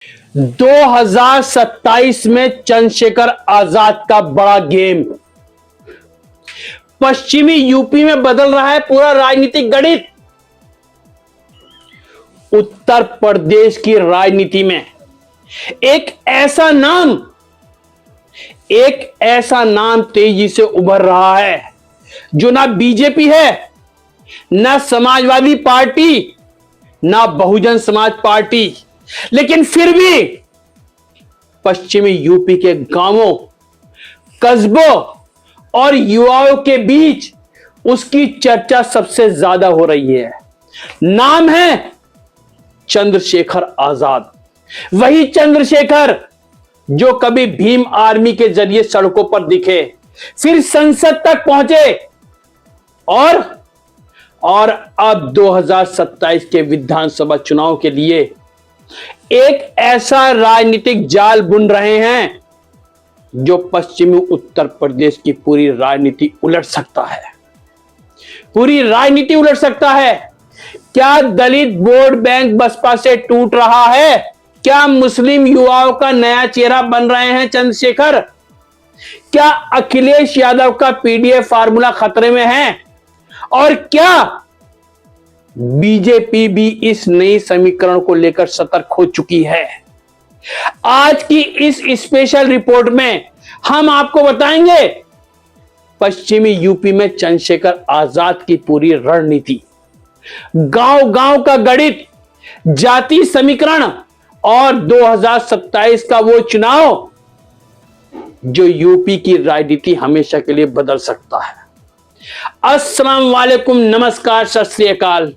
2027 में चंद्रशेखर आजाद का बड़ा गेम। पश्चिमी यूपी में बदल रहा है पूरा राजनीतिक गणित। उत्तर प्रदेश की राजनीति में एक ऐसा नाम तेजी से उभर रहा है जो ना बीजेपी है, ना समाजवादी पार्टी, ना बहुजन समाज पार्टी, लेकिन फिर भी पश्चिमी यूपी के गांवों, कस्बों और युवाओं के बीच उसकी चर्चा सबसे ज्यादा हो रही है। नाम है चंद्रशेखर आजाद। वही चंद्रशेखर जो कभी भीम आर्मी के जरिए सड़कों पर दिखे, फिर संसद तक पहुंचे और अब 2027 के विधानसभा चुनाव के लिए एक ऐसा राजनीतिक जाल बुन रहे हैं जो पश्चिमी उत्तर प्रदेश की पूरी राजनीति उलट सकता है। पूरी राजनीति उलट सकता है। क्या दलित वोट बैंक बसपा से टूट रहा है? क्या मुस्लिम युवाओं का नया चेहरा बन रहे हैं चंद्रशेखर? क्या अखिलेश यादव का पीडीएफ फार्मूला खतरे में है? और क्या बीजेपी भी इस नई समीकरण को लेकर सतर्क हो चुकी है? आज की इस स्पेशल रिपोर्ट में हम आपको बताएंगे पश्चिमी यूपी में चंद्रशेखर आजाद की पूरी रणनीति, गांव गांव का गणित, जाति समीकरण और 2027 का वो चुनाव जो यूपी की राजनीति हमेशा के लिए बदल सकता है। अस्सलाम वालेकुम, नमस्कार, सत श्री अकाल।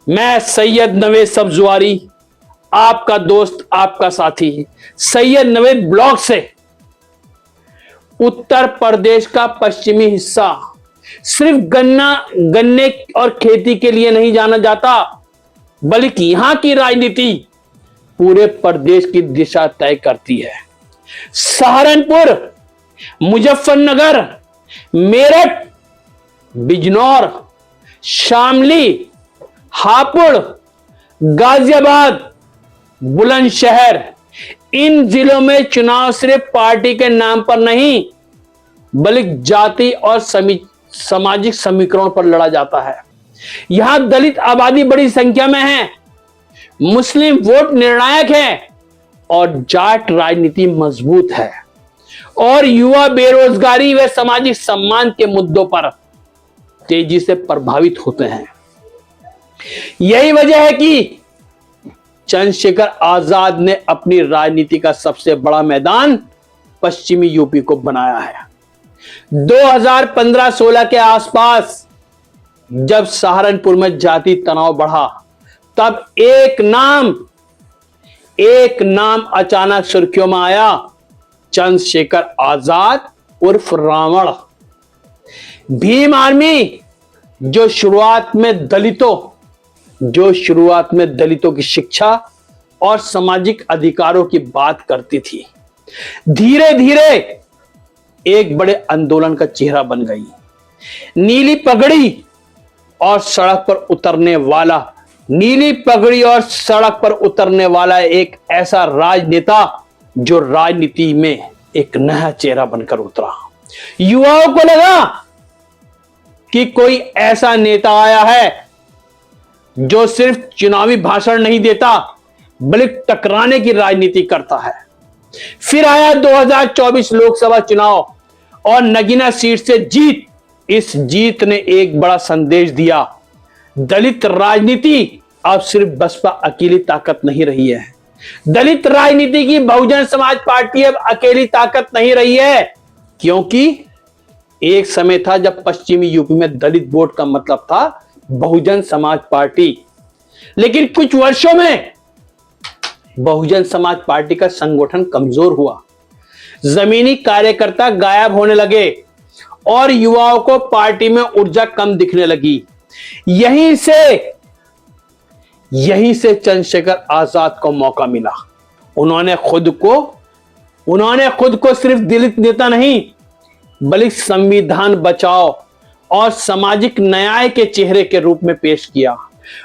मैं सैयद नवेद सब्जवारी, आपका दोस्त, आपका साथी, सैयद नवेद ब्लॉग से। उत्तर प्रदेश का पश्चिमी हिस्सा सिर्फ गन्ने और खेती के लिए नहीं जाना जाता, बल्कि यहां की राजनीति पूरे प्रदेश की दिशा तय करती है। सहारनपुर, मुजफ्फरनगर, मेरठ, बिजनौर, शामली, हापुड़, गाजियाबाद, बुलंदशहर, इन जिलों में चुनाव सिर्फ पार्टी के नाम पर नहीं बल्कि जाति और सामाजिक समीकरणों पर लड़ा जाता है। यहां दलित आबादी बड़ी संख्या में है, मुस्लिम वोट निर्णायक है और जाट राजनीति मजबूत है और युवा बेरोजगारी व सामाजिक सम्मान के मुद्दों पर तेजी से प्रभावित होते हैं। यही वजह है कि चंद्रशेखर आजाद ने अपनी राजनीति का सबसे बड़ा मैदान पश्चिमी यूपी को बनाया है। 2015-16 के आसपास जब सहारनपुर में जाति तनाव बढ़ा, तब एक नाम अचानक सुर्खियों में आया, चंद्रशेखर आजाद उर्फ रावण। भीम आर्मी जो शुरुआत में दलितों की शिक्षा और सामाजिक अधिकारों की बात करती थी, धीरे धीरे एक बड़े आंदोलन का चेहरा बन गई। नीली पगड़ी और सड़क पर उतरने वाला एक ऐसा राजनेता जो राजनीति में एक नया चेहरा बनकर उतरा। युवाओं को लगा कि कोई ऐसा नेता आया है जो सिर्फ चुनावी भाषण नहीं देता बल्कि टकराने की राजनीति करता है। फिर आया 2024 लोकसभा चुनाव और नगीना सीट से जीत। इस जीत ने एक बड़ा संदेश दिया, दलित राजनीति अब सिर्फ बसपा अकेली ताकत नहीं रही है। दलित राजनीति की बहुजन समाज पार्टी अब अकेली ताकत नहीं रही है, क्योंकि एक समय था जब पश्चिमी यूपी में दलित वोट का मतलब था बहुजन समाज पार्टी, लेकिन कुछ वर्षों में बहुजन समाज पार्टी का संगठन कमजोर हुआ, जमीनी कार्यकर्ता गायब होने लगे और युवाओं को पार्टी में ऊर्जा कम दिखने लगी। यहीं से चंद्रशेखर आजाद को मौका मिला। उन्होंने खुद को सिर्फ दलित नेता नहीं बल्कि संविधान बचाओ और सामाजिक न्याय के चेहरे के रूप में पेश किया।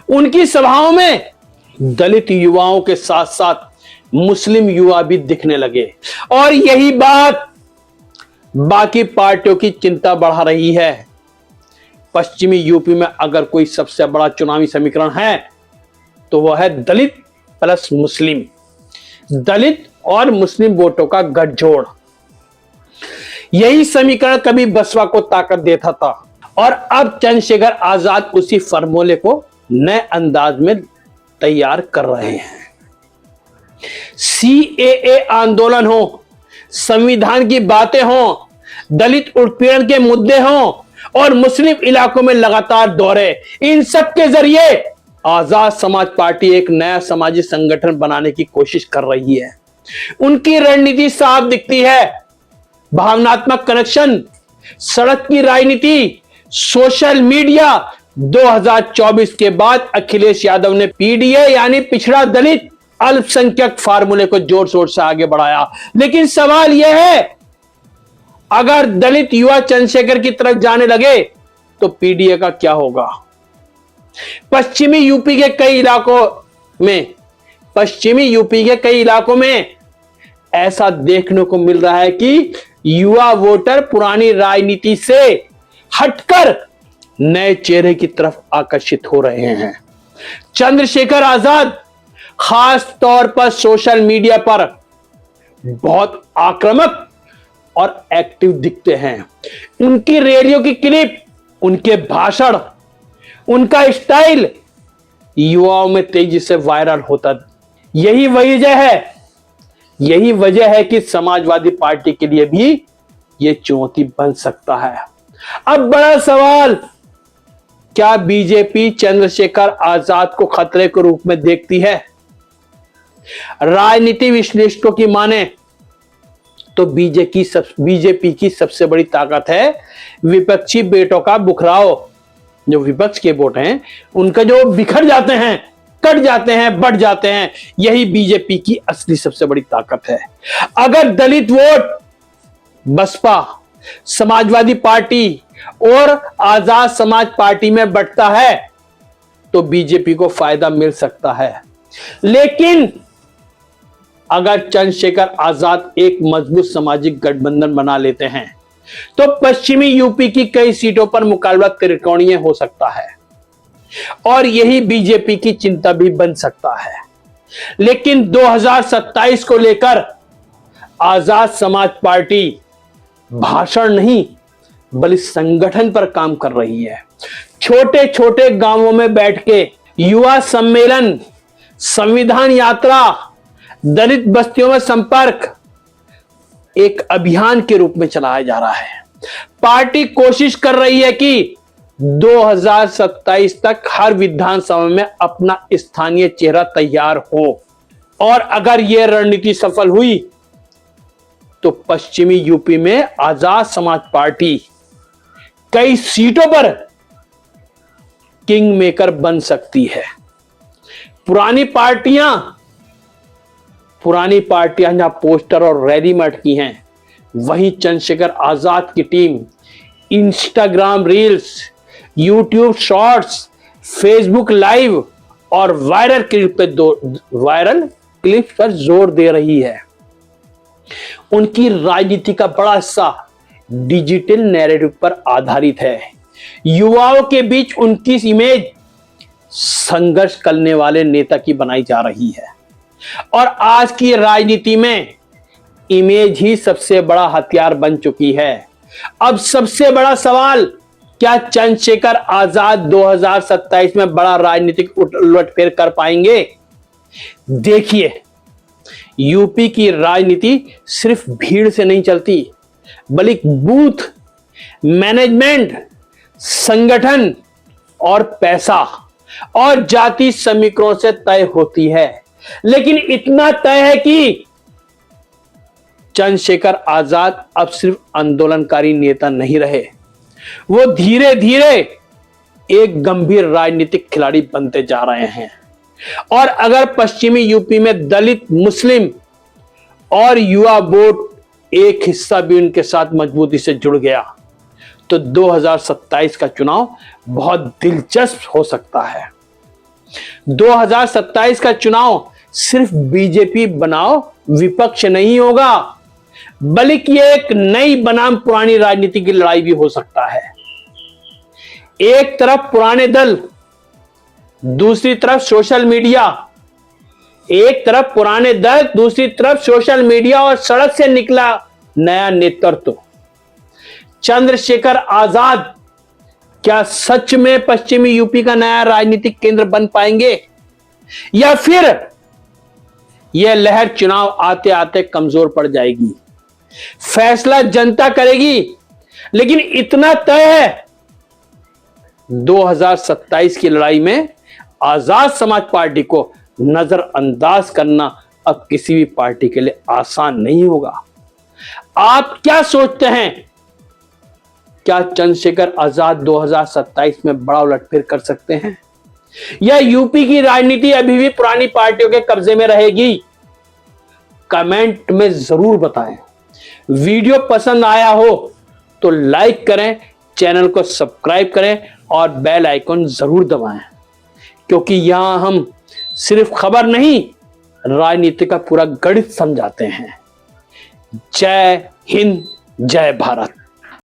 उनकी सभाओं में दलित युवाओं के साथ साथ मुस्लिम युवा भी दिखने लगे और यही बात बाकी पार्टियों की चिंता बढ़ा रही है। पश्चिमी यूपी में अगर कोई सबसे बड़ा चुनावी समीकरण है तो वह है दलित प्लस मुस्लिम, दलित और मुस्लिम वोटों का गठजोड़। यही समीकरण कभी बसपा को ताकत देता था और अब चंद्रशेखर आजाद उसी फॉर्मूले को नए अंदाज में तैयार कर रहे हैं। सीएए आंदोलन हो, संविधान की बातें हो, दलित उत्पीड़न के मुद्दे हो और मुस्लिम इलाकों में लगातार दौरे, इन सब के जरिए आजाद समाज पार्टी एक नया सामाजिक संगठन बनाने की कोशिश कर रही है। उनकी रणनीति साफ दिखती है, भावनात्मक कनेक्शन, सड़क की राजनीति, सोशल मीडिया। 2024 के बाद अखिलेश यादव ने पीडीए यानी पिछड़ा दलित अल्पसंख्यक फार्मूले को जोर शोर से आगे बढ़ाया। लेकिन सवाल यह है, अगर दलित युवा चंद्रशेखर की तरफ जाने लगे तो पीडीए का क्या होगा? पश्चिमी यूपी के कई इलाकों में ऐसा देखने को मिल रहा है कि युवा वोटर पुरानी राजनीति से हटकर नए चेहरे की तरफ आकर्षित हो रहे हैं। चंद्रशेखर आजाद खास तौर पर सोशल मीडिया पर बहुत आक्रामक और एक्टिव दिखते हैं। उनकी रेडियो की क्लिप, उनके भाषण, उनका स्टाइल युवाओं में तेजी से वायरल होता। यही वजह है कि समाजवादी पार्टी के लिए भी यह चुनौती बन सकता है। अब बड़ा सवाल, क्या बीजेपी चंद्रशेखर आजाद को खतरे के रूप में देखती है? राजनीति विश्लेषकों की माने तो बीजेपी की सबसे बड़ी ताकत है विपक्षी बेटों का बुखराव। जो विपक्ष के वोट हैं उनका जो बिखर जाते हैं, कट जाते हैं, बढ़ जाते हैं, यही बीजेपी की असली सबसे बड़ी ताकत है। अगर दलित वोट बसपा, समाजवादी पार्टी और आजाद समाज पार्टी में बंटता है तो बीजेपी को फायदा मिल सकता है। लेकिन अगर चंद्रशेखर आजाद एक मजबूत सामाजिक गठबंधन बना लेते हैं तो पश्चिमी यूपी की कई सीटों पर मुकाबला त्रिकोणीय हो सकता है और यही बीजेपी की चिंता भी बन सकता है। लेकिन 2027 को लेकर आजाद समाज पार्टी भाषण नहीं बल्कि संगठन पर काम कर रही है। छोटे छोटे गांवों में बैठ के युवा सम्मेलन, संविधान यात्रा, दलित बस्तियों में संपर्क एक अभियान के रूप में चलाया जा रहा है। पार्टी कोशिश कर रही है कि 2027 तक हर विधानसभा में अपना स्थानीय चेहरा तैयार हो और अगर यह रणनीति सफल हुई तो पश्चिमी यूपी में आजाद समाज पार्टी कई सीटों पर किंग मेकर बन सकती है। पुरानी पार्टियां जहां पोस्टर और रैली में अटकी हैं, वहीं चंद्रशेखर आजाद की team Instagram reels, YouTube shorts, Facebook live और वायरल क्लिप पर जोर दे रही है। उनकी राजनीति का बड़ा हिस्सा डिजिटल नैरेटिव पर आधारित है। युवाओं के बीच उनकी इमेज संघर्ष करने वाले नेता की बनाई जा रही है और आज की राजनीति में इमेज ही सबसे बड़ा हथियार बन चुकी है। अब सबसे बड़ा सवाल, क्या चंद्रशेखर आजाद 2027 में बड़ा राजनीतिक उलटफेर कर पाएंगे? देखिए, यूपी की राजनीति सिर्फ भीड़ से नहीं चलती बल्कि बूथ मैनेजमेंट, संगठन और पैसा और जाति समीकरणों से तय होती है। लेकिन इतना तय है कि चंद्रशेखर आजाद अब सिर्फ आंदोलनकारी नेता नहीं रहे, वो धीरे धीरे एक गंभीर राजनीतिक खिलाड़ी बनते जा रहे हैं। और अगर पश्चिमी यूपी में दलित, मुस्लिम और युवा वोट एक हिस्सा भी उनके साथ मजबूती से जुड़ गया तो 2027 का चुनाव बहुत दिलचस्प हो सकता है। 2027 का चुनाव सिर्फ बीजेपी बनाओ विपक्ष नहीं होगा, बल्कि एक नई बनाम पुरानी राजनीति की लड़ाई भी हो सकता है। एक तरफ पुराने दल, दूसरी तरफ सोशल मीडिया, एक तरफ पुराने दल, दूसरी तरफ सोशल मीडिया और सड़क से निकला नया नेतृत्व। चंद्रशेखर आजाद क्या सच में पश्चिमी यूपी का नया राजनीतिक केंद्र बन पाएंगे, या फिर यह लहर चुनाव आते आते कमजोर पड़ जाएगी? फैसला जनता करेगी, लेकिन इतना तय है 2027 की लड़ाई में आजाद समाज पार्टी को नजरअंदाज करना अब किसी भी पार्टी के लिए आसान नहीं होगा। आप क्या सोचते हैं? क्या चंद्रशेखर आजाद 2027 में बड़ा उलटफेर कर सकते हैं, या यूपी की राजनीति अभी भी पुरानी पार्टियों के कब्जे में रहेगी? कमेंट में जरूर बताएं। वीडियो पसंद आया हो तो लाइक करें, चैनल को सब्सक्राइब करें और बेल आइकन जरूर दबाएं, क्योंकि यहां हम सिर्फ खबर नहीं, राजनीति का पूरा गणित समझाते हैं। जय हिंद, जय भारत।